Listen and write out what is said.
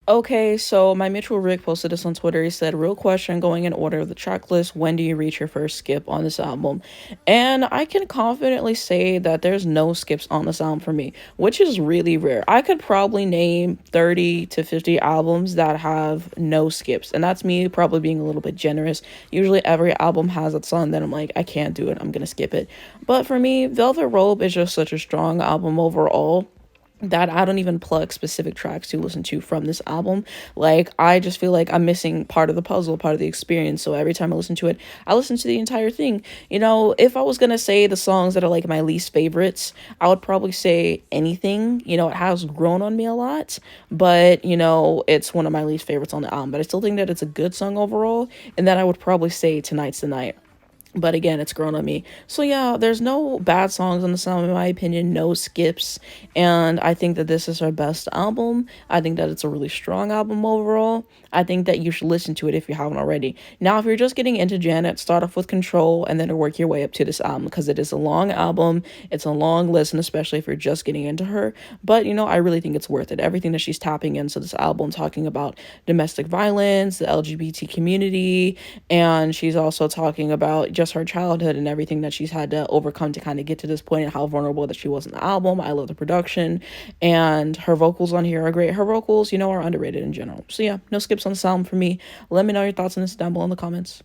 Okay, so my mutual Rick posted this on Twitter. He said, "Real question going in order of the track list. When do you reach your first skip on this album?" And I can confidently say that there's no skips on this album for me, which is really rare. I could probably name 30 to 50 albums that have no skips, and that's me probably being a little bit generous. Usually, every album has a song that I'm like, I can't do it, I'm gonna skip it. But for me, Velvet Rope is just such a strong album overall that I don't even plug specific tracks to listen to from this album. Like, I just feel like I'm missing part of the puzzle, part of the experience. So every time I listen to it, I listen to the entire thing. If I was gonna say the songs that are like my least favorites, I would probably say Anything. It has grown on me a lot, but it's one of my least favorites on the album. But I still think that it's a good song overall, and then I would probably say Tonight's the Night, but again, it's grown on me. So yeah, there's no bad songs on the album in my opinion, no skips, and I think that this is her best album. I think that it's a really strong album overall. I think that you should listen to it if you haven't already. Now, if you're just getting into Janet, start off with Control and then work your way up to this album, because it is a long album. It's a long listen, especially if you're just getting into her. But I really think it's worth it. Everything that she's tapping into this album, talking about domestic violence, the LGBT community, and she's also talking about just her childhood and everything that she's had to overcome to kind of get to this point, and how vulnerable that she was in the album. I love the production, and her vocals on here are great. Her vocals, are underrated in general. So yeah, no skips on this album for me. Let me know your thoughts on this down below in the comments.